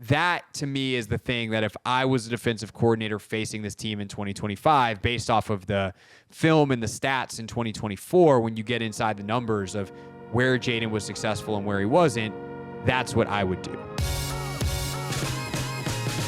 that to me is the thing that if I was a defensive coordinator facing this team in 2025, based off of the film and the stats in 2024, when you get inside the numbers of where Jayden was successful and where he wasn't, that's what I would do.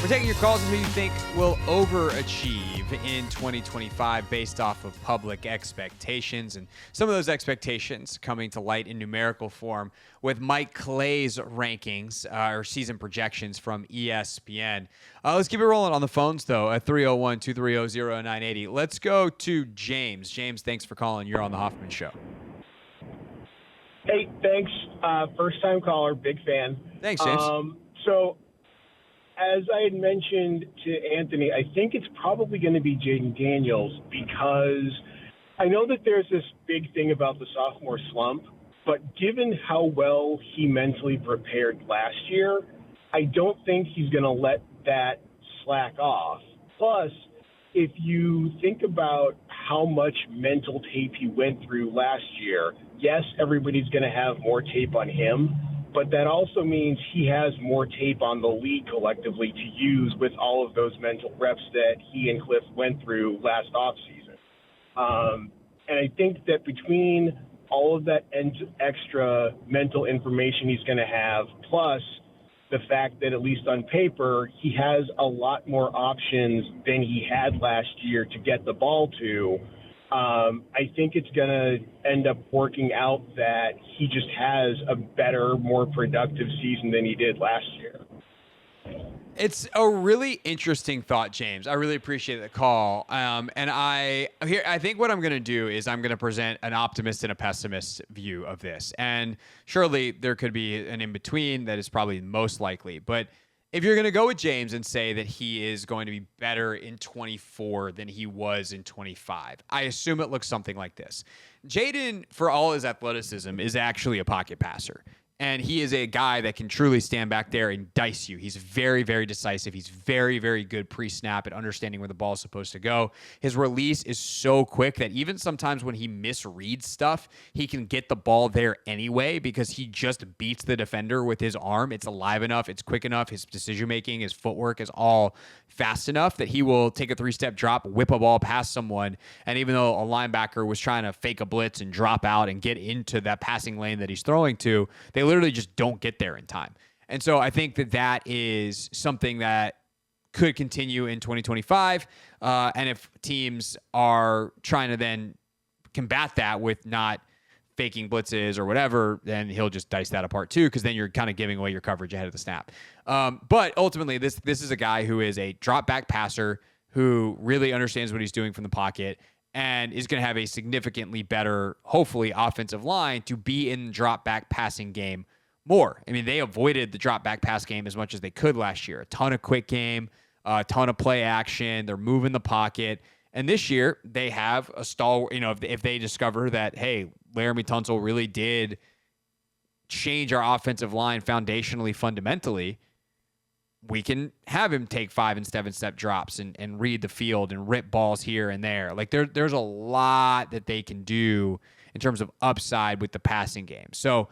We're taking your calls on who you think will overachieve in 2025 based off of public expectations, and some of those expectations coming to light in numerical form with Mike Clay's rankings or season projections from ESPN. Let's keep it rolling on the phones, though, at 301-230-0980. Let's go to James. James, thanks for calling. You're on the Hoffman Show. Hey, thanks. First-time caller, big fan. Thanks, James. So, as I had mentioned to Anthony, I think it's probably going to be Jayden Daniels because I know that there's this big thing about the sophomore slump, but given how well he mentally prepared last year, I don't think he's going to let that slack off. Plus, if you think about how much mental tape he went through last year, yes, everybody's going to have more tape on him, but that also means he has more tape on the league collectively to use with all of those mental reps that he and Cliff went through last offseason. And I think that between all of that extra mental information he's going to have, plus the fact that at least on paper, he has a lot more options than he had last year to get the ball to, I think it's going to end up working out that he just has a better, more productive season than he did last year. It's a really interesting thought, James. I really appreciate the call. And I think what I'm going to do is I'm going to present an optimist and a pessimist view of this. And surely there could be an in-between that is probably most likely. But if you're going to go with James and say that he is going to be better in 24 than he was in 25, I assume it looks something like this. Jayden, for all his athleticism, is actually a pocket passer. And he is a guy that can truly stand back there and dice you. He's very, very decisive. He's very, very good pre-snap at understanding where the ball is supposed to go. His release is so quick that even sometimes when he misreads stuff, he can get the ball there anyway because he just beats the defender with his arm. It's alive enough. It's quick enough. His decision-making, his footwork is all fast enough that he will take a three-step drop, whip a ball past someone, and even though a linebacker was trying to fake a blitz and drop out and get into that passing lane that he's throwing to, they literally just don't get there in time. And so I think that that is something that could continue in 2025. And if teams are trying to then combat that with not faking blitzes or whatever, then he'll just dice that apart too, because then you're kind of giving away your coverage ahead of the snap. But ultimately, this is a guy who is a drop back passer who really understands what he's doing from the pocket and is going to have a significantly better, hopefully, offensive line to be in the drop back passing game more. I mean, they avoided the drop back pass game as much as they could last year. A ton of quick game, a ton of play action. They're moving the pocket. And this year, they have a stalwart. You know, if they discover that, hey, Laramie Tunsil really did change our offensive line foundationally, fundamentally, we can have him take 5 and 7 step drops and read the field and rip balls here and there. Like there's a lot that they can do in terms of upside with the passing game. So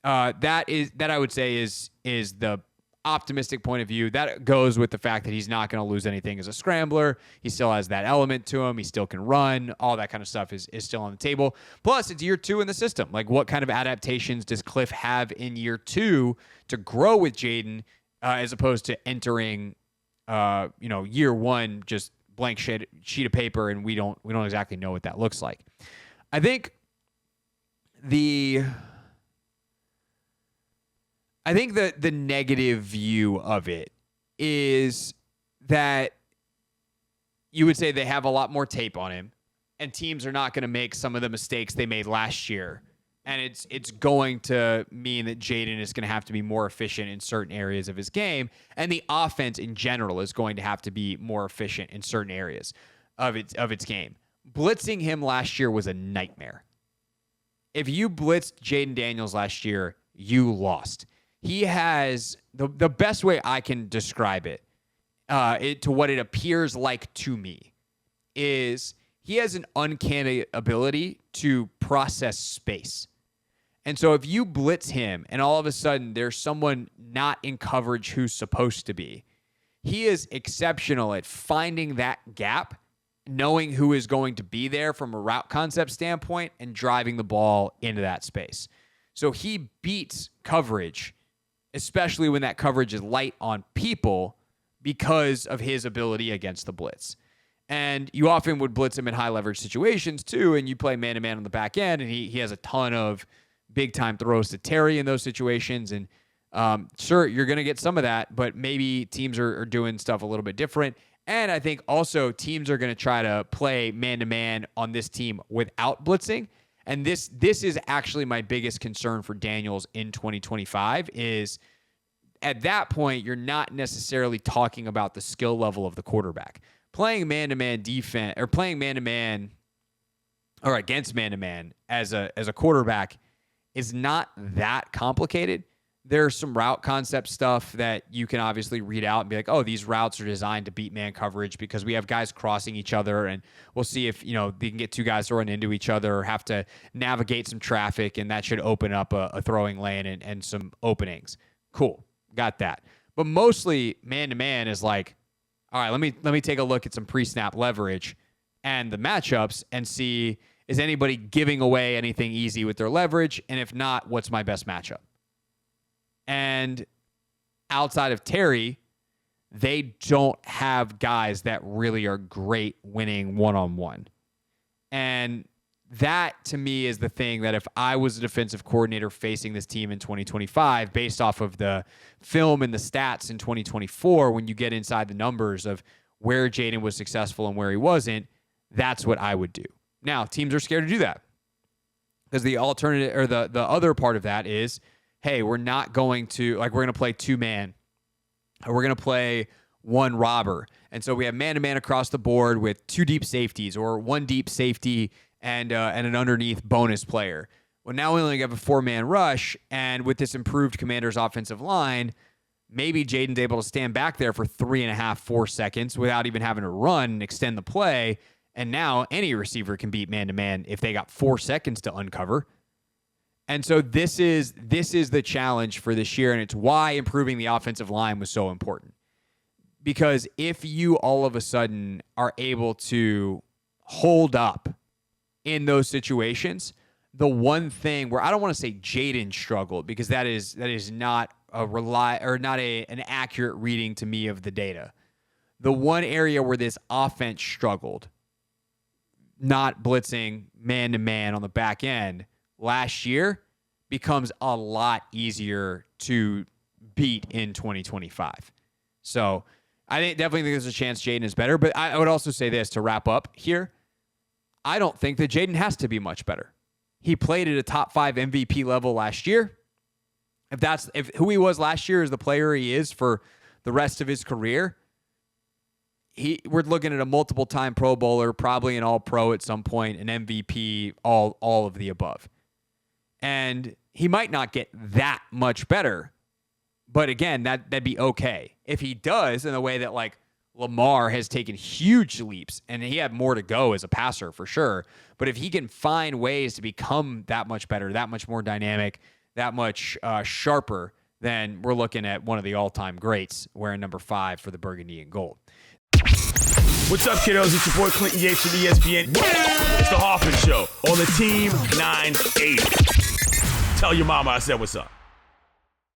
that I would say is the optimistic point of view. That goes with the fact that he's not going to lose anything as a scrambler. He still has that element to him. He still can run. All that kind of stuff is still on the table. Plus, it's year 2 in the system. Like, what kind of adaptations does Cliff have in year 2 to grow with Jayden, as opposed to entering, year 1 just blank sheet of paper, and we don't exactly know what that looks like. I think the negative view of it is that you would say they have a lot more tape on him, and teams are not going to make some of the mistakes they made last year. And it's going to mean that Jayden is going to have to be more efficient in certain areas of his game, and the offense in general is going to have to be more efficient in certain areas of its game. Blitzing him last year was a nightmare. If you blitzed Jayden Daniels last year, you lost. He has the best way I can describe it to what it appears like to me is he has an uncanny ability to process space. And so if you blitz him and all of a sudden there's someone not in coverage who's supposed to be, he is exceptional at finding that gap, knowing who is going to be there from a route concept standpoint and driving the ball into that space. So he beats coverage, especially when that coverage is light on people, because of his ability against the blitz. And you often would blitz him in high leverage situations too, and you play man-to-man on the back end, and he has a ton of big-time throws to Terry in those situations. And sure, you're going to get some of that, but maybe teams are doing stuff a little bit different. And I think also teams are going to try to play man-to-man on this team without blitzing. And this is actually my biggest concern for Daniels in 2025 is at that point, you're not necessarily talking about the skill level of the quarterback. Playing man-to-man defense or playing man-to-man or against man-to-man as a quarterback is not that complicated. There's some route concept stuff that you can obviously read out and be like, oh, these routes are designed to beat man coverage because we have guys crossing each other, and we'll see if, they can get two guys to run into each other or have to navigate some traffic, and that should open up a throwing lane and some openings. Cool. Got that. But mostly man-to-man is like, all right, let me take a look at some pre-snap leverage and the matchups and see, is anybody giving away anything easy with their leverage? And if not, what's my best matchup? And outside of Terry, they don't have guys that really are great winning one-on-one. And that, to me, is the thing that if I was a defensive coordinator facing this team in 2025, based off of the film and the stats in 2024, when you get inside the numbers of where Jayden was successful and where he wasn't, that's what I would do. Now, teams are scared to do that because the alternative or the other part of that is, hey, we're not going to, we're going to play two-man, or we're going to play one robber. And so we have man-to-man across the board with two deep safeties or one deep safety and an underneath bonus player. Well, now we only have a four-man rush, and with this improved Commanders offensive line, maybe Jayden's able to stand back there for 3.5, 4 seconds without even having to run and extend the play. And now any receiver can beat man-to-man if they got 4 seconds to uncover. And so this is the challenge for this year, and it's why improving the offensive line was so important. Because if you all of a sudden are able to hold up in those situations, the one thing where I don't want to say Jayden struggled, because that is not an accurate reading to me of the data. The one area where this offense struggled, not blitzing man-to-man on the back end last year, becomes a lot easier to beat in 2025. So I definitely think there's a chance Jayden is better, but I would also say this to wrap up here. I don't think that Jayden has to be much better. He played at a top 5 MVP level last year. If who he was last year is the player he is for the rest of his career, we're looking at a multiple-time Pro Bowler, probably an All-Pro at some point, an MVP, all of the above. And he might not get that much better, but again, that'd be okay. If he does, in a way that Lamar has taken huge leaps, and he had more to go as a passer for sure, but if he can find ways to become that much better, that much more dynamic, that much sharper, then we're looking at one of the all-time greats wearing number 5 for the burgundy and gold. What's up, kiddos? It's your boy Clinton Yates from ESPN. It's the Hoffman Show on the Team 980. Tell your mama I said what's up.